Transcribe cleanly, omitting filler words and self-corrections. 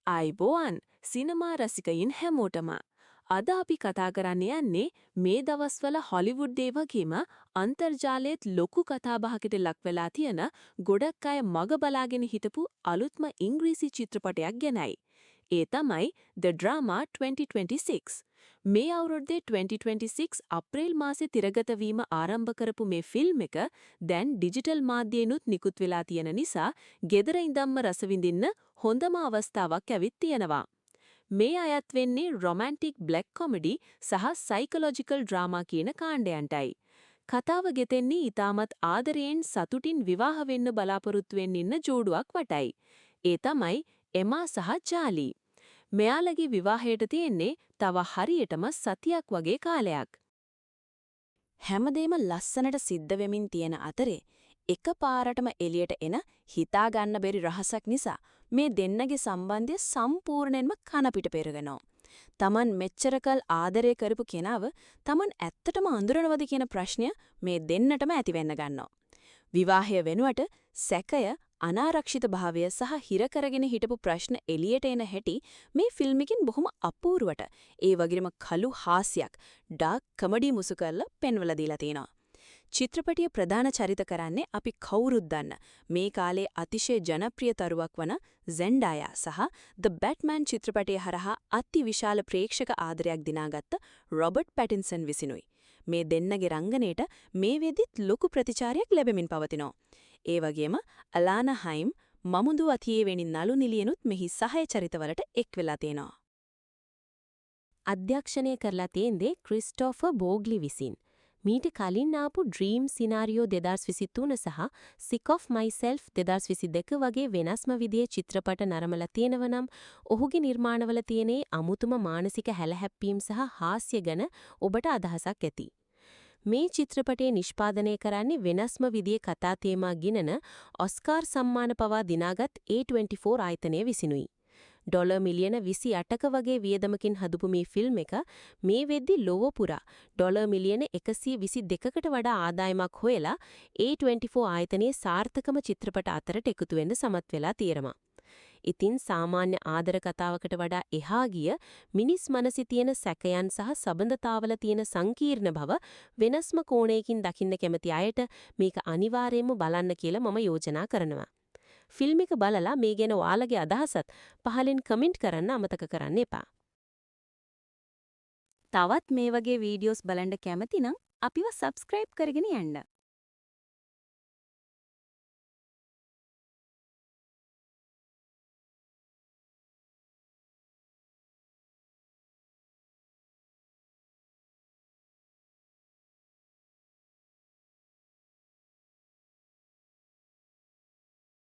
ආයිබෝවන් සිනමා රසිකයින් හැමෝටම අද අපි කතා කරන්න යන්නේ මේ දවස්වල හොලිවුඩ් ඒ වගේම අන්තර්ජාලයේත් ලොකු කතාබහකට ලක් වෙලා තියෙන ගොඩක් අය මග බලාගෙන හිටපු අලුත්ම ඉංග්‍රීසි චිත්‍රපටයක් ගැනයි. ඒ තමයි The Drama 2026. මේ අවුරුද්දේ 2026 අප්‍රේල් මාසේ තිරගත වීම ආරම්භ කරපු මේ ෆිල්ම් එක දැන් ඩිජිටල් මාධ්‍යයෙන්ුත් නිකුත් වෙලා තියෙන නිසා ගෙදර ඉඳන්ම රස විඳින්න හොඳම අවස්ථාවක් ඇවිත් තියෙනවා. මේ අයත් වෙන්නේ රොමැන්ටික් බ්ලැක් කොමඩි සහ සයිකොලොජිකල් ඩ්‍රාමා කියන කාණ්ඩයන්ටයි. කතාව ගෙතෙන්නේ ඊටමත් ආදරයෙන් සතුටින් විවාහ වෙන්න බලාපොරොත්තු වෙන්න ඉන්න ජෝඩුවක් වටයි. ඒ තමයි එමා සහ චාලි. මෙයාලගේ විවාහයට තියෙන්නේ තව හරියටම සතියක් වගේ කාලයක්. හැමදේම ලස්සනට සිද්ධ වෙමින් තියෙන අතරේ එකපාරටම එළියට එන හිතා ගන්න බැරි රහසක් නිසා මේ දෙන්නගේ සම්බන්ධය සම්පූර්ණයෙන්ම කනපිට පෙරගෙනවා. Taman මෙච්චරකල් ආදරය කරපු කෙනාව Taman ඇත්තටම අඳුරනවද කියන ප්‍රශ්නය මේ දෙන්නටම ඇති වෙන්න ගන්නවා. විවාහය වෙනුවට සැකය අනාරක්ෂිත භාවය සහ හිර කරගෙන හිටපු ප්‍රශ්න එළියට එන හැටි මේ ෆිල්ම් එකෙන් බොහොම අපූර්වට ඒ වගේම කළු හාස්‍යයක් ඩාර්ක් කොමඩි මුසු කරලා පෙන්වලා දීලා තියෙනවා. චිත්‍රපටයේ ප්‍රධාන චරිත කරන්නේ අපි කවුරුත් දන්න මේ කාලේ අතිශය ජනප්‍රිය තරුවක් වන Zendaya සහ The Batman චිත්‍රපටයේ හරහා අතිවිශාල ප්‍රේක්ෂක ආදරයක් දිනාගත්ත රොබර්ට් පැටින්සන් විසිනුයි. මේ දෙන්නගේ රංගනයට මේ වෙදිත් ලොකු ප්‍රතිචාරයක් ලැබෙමින් පවතිනවා. ඒ වගේම අලානා හයිම් මමුදු අතියේ වෙනි නළු නිලියනුත් මෙහි සහාය චරිතවලට එක් වෙලා තියෙනවා. අධ්‍යක්ෂණය කරලා තියෙන්නේ ක්‍රිස්ටෝෆර් බෝග්ලි විසින්. මීට කලින් ආපු ඩ්‍රීම් සිනාරියෝ 2023 සහ සික් ඔෆ් මයිසෙල්ෆ් 2022 වගේ වෙනස්ම විදියේ චිත්‍රපට නරඹලා තියෙනවනම් ඔහුගේ නිර්මාණවල තියෙන අමුතුම මානසික හැලහැප්පීම් සහ හාස්‍ය ගැන ඔබට අදහසක් ඇති. මේ චිත්‍රපටයේ නිෂ්පාදනය කරන්නේ වෙනස්ම විදියේ කතා තේමා ගිනන ඔස්කාර් සම්මාන පවා දිනාගත් A24 ආයතනය විසිනුයි. ඩොලර් මිලියන 28ක වගේ වියදමකින් හදපු මේ ෆිල්ම් එක මේ වෙද්දි ලොව පුරා ඩොලර් මිලියන 122කට වඩා ආදායමක් හොයලා A24 ආයතනයේ සාර්ථකම චිත්‍රපට අතරට එකතු වෙන්න සමත් වෙලා තියෙනවා. ඉතින් සාමාන්‍ය ආදර කතාවකට වඩා එහා ගිය මිනිස් මනසේ තියෙන සැකයන් සහ සබඳතාවල තියෙන සංකීර්ණ බව වෙනස්ම කෝණයකින් දකින්න කැමති අයට මේක අනිවාර්යයෙන්ම බලන්න කියලා මම යෝජනා කරනවා. ෆිල්ම් එක බලලා මේ ගැන ඔයාලගේ අදහසත් පහලින් කමෙන්ට් කරන්න අමතක කරන්න එපා. තවත් මේ වගේ වීඩියෝස් බලන්න කැමති නම් අපිව සබ්ස්ක්‍රයිබ් කරගෙන යන්න.